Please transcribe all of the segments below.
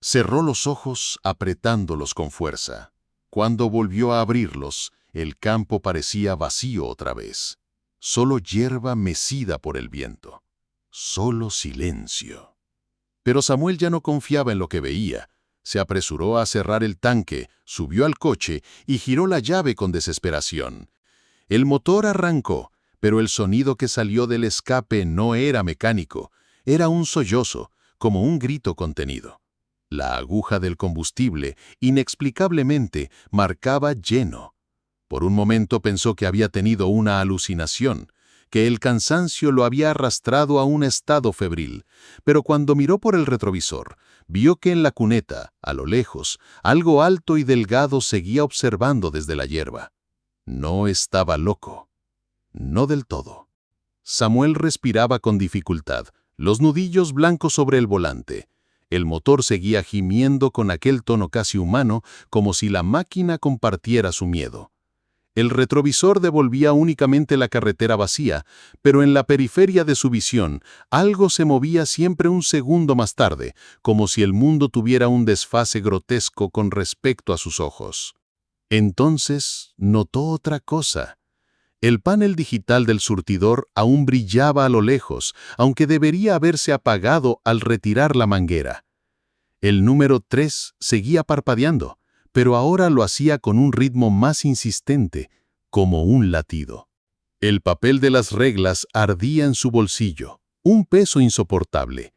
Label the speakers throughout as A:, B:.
A: Cerró los ojos apretándolos con fuerza. Cuando volvió a abrirlos, el campo parecía vacío otra vez. Solo hierba mecida por el viento. Solo silencio. Pero Samuel ya no confiaba en lo que veía. Se apresuró a cerrar el tanque, subió al coche y giró la llave con desesperación. El motor arrancó, pero el sonido que salió del escape no era mecánico. Era un sollozo, como un grito contenido. La aguja del combustible, inexplicablemente, marcaba lleno. Por un momento pensó que había tenido una alucinación, que el cansancio lo había arrastrado a un estado febril, pero cuando miró por el retrovisor, vio que en la cuneta, a lo lejos, algo alto y delgado seguía observando desde la hierba. No estaba loco. No del todo. Samuel respiraba con dificultad, los nudillos blancos sobre el volante. El motor seguía gimiendo con aquel tono casi humano, como si la máquina compartiera su miedo. El retrovisor devolvía únicamente la carretera vacía, pero en la periferia de su visión, algo se movía siempre un segundo más tarde, como si el mundo tuviera un desfase grotesco con respecto a sus ojos. Entonces notó otra cosa. El panel digital del surtidor aún brillaba a lo lejos, aunque debería haberse apagado al retirar la manguera. El número 3 seguía parpadeando, pero ahora lo hacía con un ritmo más insistente, como un latido. El papel de las reglas ardía en su bolsillo, un peso insoportable.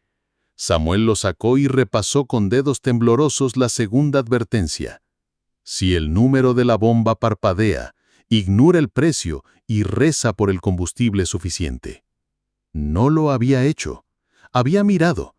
A: Samuel lo sacó y repasó con dedos temblorosos la segunda advertencia. Si el número de la bomba parpadea, ignora el precio y reza por el combustible suficiente. No lo había hecho. Había mirado.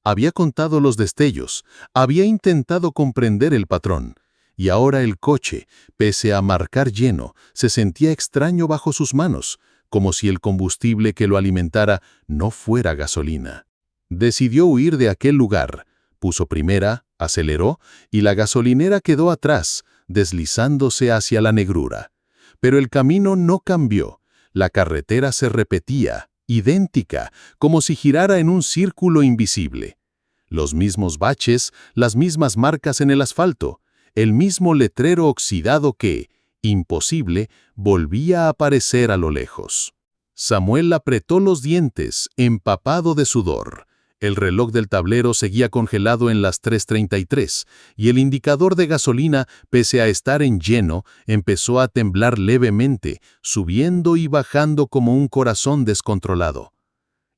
A: Había contado los destellos. Había intentado comprender el patrón. Y ahora el coche, pese a marcar lleno, se sentía extraño bajo sus manos, como si el combustible que lo alimentara no fuera gasolina. Decidió huir de aquel lugar. Puso primera, aceleró, y la gasolinera quedó atrás, deslizándose hacia la negrura. Pero el camino no cambió. La carretera se repetía, idéntica, como si girara en un círculo invisible. Los mismos baches, las mismas marcas en el asfalto, el mismo letrero oxidado que, imposible, volvía a aparecer a lo lejos. Samuel apretó los dientes, empapado de sudor. El reloj del tablero seguía congelado en las 3:33 y el indicador de gasolina, pese a estar en lleno, empezó a temblar levemente, subiendo y bajando como un corazón descontrolado.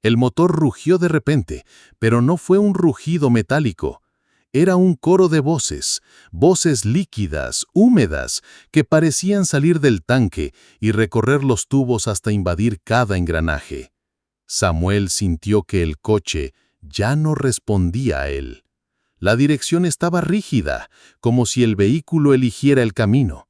A: El motor rugió de repente, pero no fue un rugido metálico. Era un coro de voces, voces líquidas, húmedas, que parecían salir del tanque y recorrer los tubos hasta invadir cada engranaje. Samuel sintió que el coche ya no respondía a él. La dirección estaba rígida, como si el vehículo eligiera el camino.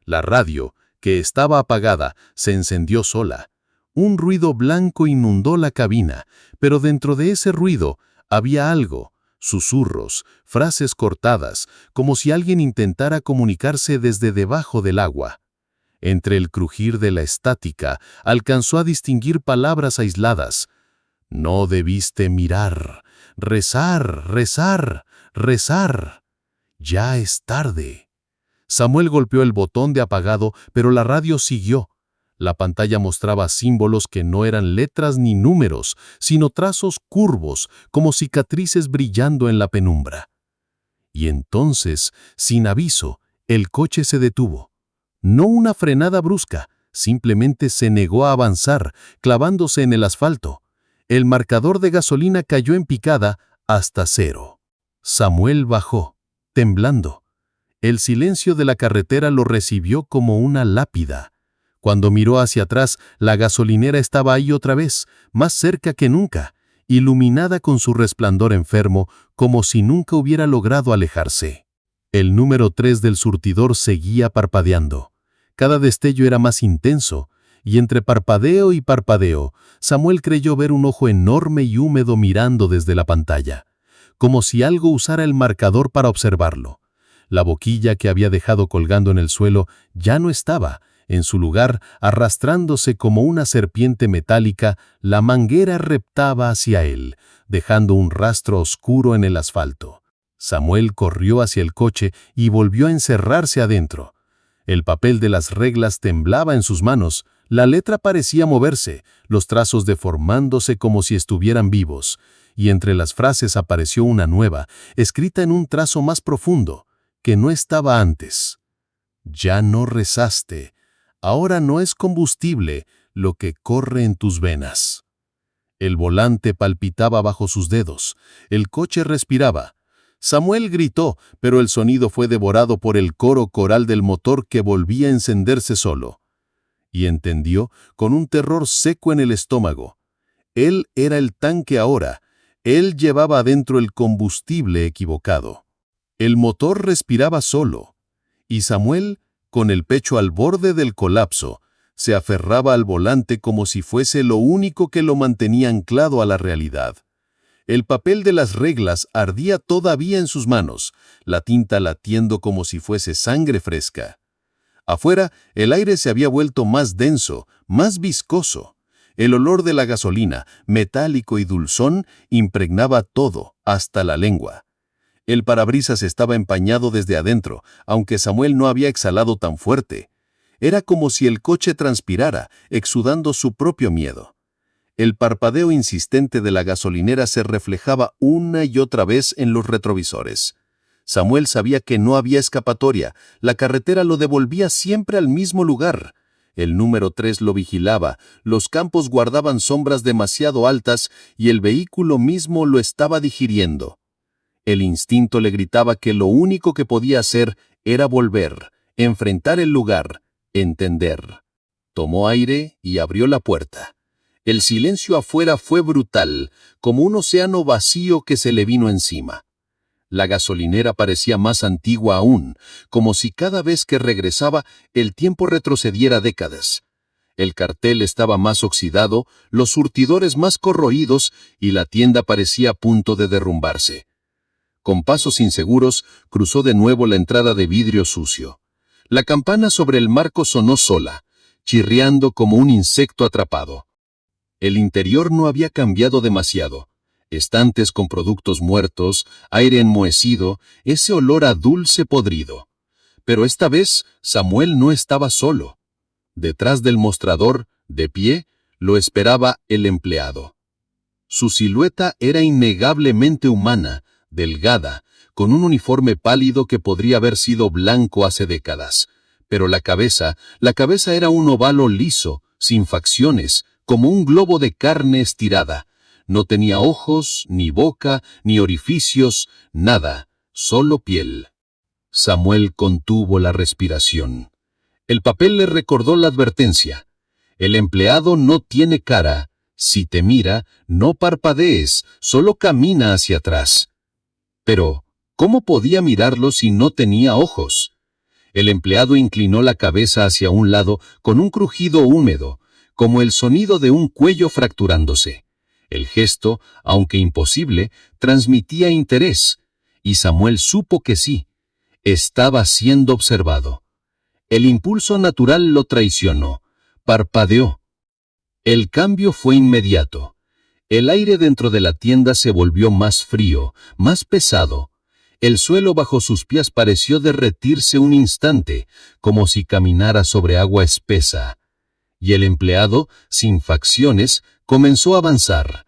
A: La radio, que estaba apagada, se encendió sola. Un ruido blanco inundó la cabina, pero dentro de ese ruido había algo, susurros, frases cortadas, como si alguien intentara comunicarse desde debajo del agua. Entre el crujir de la estática, alcanzó a distinguir palabras aisladas. No debiste mirar, rezar, rezar, rezar. Ya es tarde. Samuel golpeó el botón de apagado, pero la radio siguió. La pantalla mostraba símbolos que no eran letras ni números, sino trazos curvos, como cicatrices brillando en la penumbra. Y entonces, sin aviso, el coche se detuvo. No una frenada brusca, simplemente se negó a avanzar, clavándose en el asfalto. El marcador de gasolina cayó en picada hasta 0. Samuel bajó, temblando. El silencio de la carretera lo recibió como una lápida. Cuando miró hacia atrás, la gasolinera estaba ahí otra vez, más cerca que nunca, iluminada con su resplandor enfermo, como si nunca hubiera logrado alejarse. El número 3 del surtidor seguía parpadeando. Cada destello era más intenso, y entre parpadeo y parpadeo, Samuel creyó ver un ojo enorme y húmedo mirando desde la pantalla, como si algo usara el marcador para observarlo. La boquilla que había dejado colgando en el suelo ya no estaba. En su lugar, arrastrándose como una serpiente metálica, la manguera reptaba hacia él, dejando un rastro oscuro en el asfalto.
B: Samuel corrió hacia el coche y volvió a encerrarse adentro. El papel de las reglas temblaba en sus manos, la letra parecía moverse, los trazos deformándose como si estuvieran vivos, y entre las frases apareció una nueva, escrita en un trazo más profundo, que no estaba antes. Ya no rezaste, ahora no es combustible lo que corre en tus venas. El volante palpitaba bajo sus dedos, el coche respiraba. Samuel gritó, pero el sonido fue devorado por el coro coral del motor que volvía a encenderse solo. Y entendió, con un terror seco en el estómago. Él era el tanque ahora, él llevaba adentro el combustible equivocado. El motor respiraba solo, y Samuel, con el pecho al borde del colapso, se aferraba al volante como si fuese lo único que lo mantenía anclado a la realidad. El papel de las reglas ardía todavía en sus manos, la tinta latiendo como si fuese sangre fresca. Afuera, el aire se había vuelto más denso, más viscoso. El olor de la gasolina, metálico y dulzón, impregnaba todo, hasta la lengua. El parabrisas estaba empañado desde adentro, aunque Samuel no había exhalado tan fuerte. Era como si el coche transpirara, exudando su propio miedo. El parpadeo insistente de la gasolinera se reflejaba una y otra vez en los retrovisores. Samuel sabía que no había escapatoria, la carretera lo devolvía siempre al mismo lugar. El número 3 lo vigilaba, los campos guardaban sombras demasiado altas y el vehículo mismo lo estaba digiriendo. El instinto le gritaba que lo único que podía hacer era volver, enfrentar el lugar, entender. Tomó aire y abrió la puerta. El silencio afuera fue brutal, como un océano vacío que se le vino encima. La gasolinera parecía más antigua aún, como si cada vez que regresaba el tiempo retrocediera décadas. El cartel estaba más oxidado, los surtidores más corroídos y la tienda parecía a punto de derrumbarse. Con pasos inseguros, cruzó de nuevo la entrada de vidrio sucio. La campana sobre el marco sonó sola, chirriando como un insecto atrapado. El interior no había cambiado demasiado. Estantes con productos muertos, aire enmohecido, ese olor a dulce podrido. Pero esta vez Samuel no estaba solo. Detrás del mostrador, de pie, lo esperaba el empleado. Su silueta era innegablemente humana, delgada, con un uniforme pálido que podría haber sido blanco hace décadas. Pero la cabeza era un ovalo liso, sin facciones, como un globo de carne estirada. No tenía ojos, ni boca, ni orificios, nada, solo piel. Samuel contuvo la respiración. El papel le recordó la advertencia. El empleado no tiene cara. Si te mira, no parpadees, solo camina hacia atrás. Pero, ¿cómo podía mirarlo si no tenía ojos? El empleado inclinó la cabeza hacia un lado con un crujido húmedo, como el sonido de un cuello fracturándose. El gesto, aunque imposible, transmitía interés, y Samuel supo que sí, estaba siendo observado. El impulso natural lo traicionó, parpadeó. El cambio fue inmediato. El aire dentro de la tienda se volvió más frío, más pesado. El suelo bajo sus pies pareció derretirse un instante, como si caminara sobre agua espesa. Y el empleado, sin facciones, comenzó a avanzar.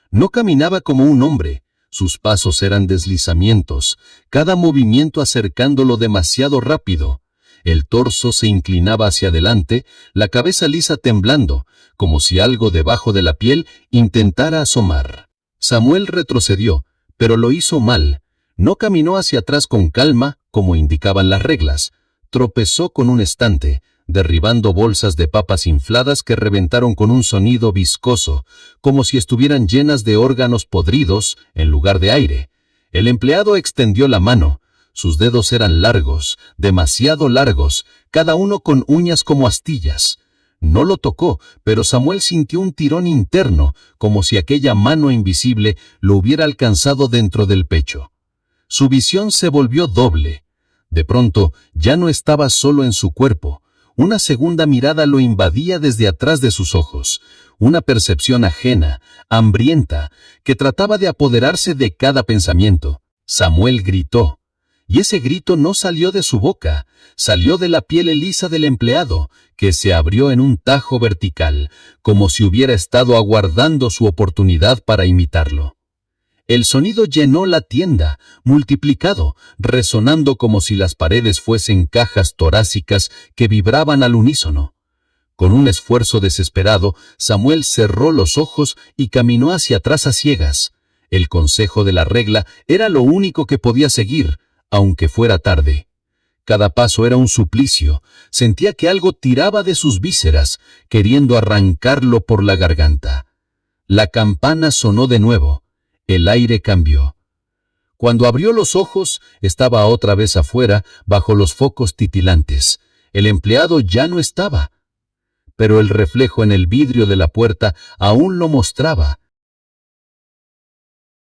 B: No caminaba como un hombre, sus pasos eran deslizamientos, cada movimiento acercándolo demasiado rápido. El torso se inclinaba hacia adelante, la cabeza lisa temblando, como si algo debajo de la piel intentara asomar. Samuel retrocedió, pero lo hizo mal. No caminó hacia atrás con calma, como indicaban las reglas. Tropezó con un estante, derribando bolsas de papas infladas que reventaron con un sonido viscoso, como si estuvieran llenas de órganos podridos en lugar de aire. El empleado extendió la mano. Sus dedos eran largos, demasiado largos, cada uno con uñas como astillas. No lo tocó, pero Samuel sintió un tirón interno, como si aquella mano invisible lo hubiera alcanzado dentro del pecho. Su visión se volvió doble. De pronto, ya no estaba solo en su cuerpo. Una segunda mirada lo invadía desde atrás de sus ojos, una percepción ajena, hambrienta, que trataba de apoderarse de cada pensamiento. Samuel gritó. Y ese grito no salió de su boca, salió de la piel lisa del empleado, que se abrió en un tajo vertical, como si hubiera estado aguardando su oportunidad para imitarlo. El sonido llenó la tienda, multiplicado, resonando como si las paredes fuesen cajas torácicas que vibraban al unísono. Con un esfuerzo desesperado, Samuel cerró los ojos y caminó hacia atrás a ciegas. El consejo de la regla era lo único que podía seguir, aunque fuera tarde. Cada paso era un suplicio. Sentía que algo tiraba de sus vísceras, queriendo arrancarlo por la garganta. La campana sonó de nuevo. El aire cambió. Cuando abrió los ojos, estaba otra vez afuera, bajo los focos titilantes. El empleado ya no estaba. Pero el reflejo en el vidrio de la puerta aún lo mostraba,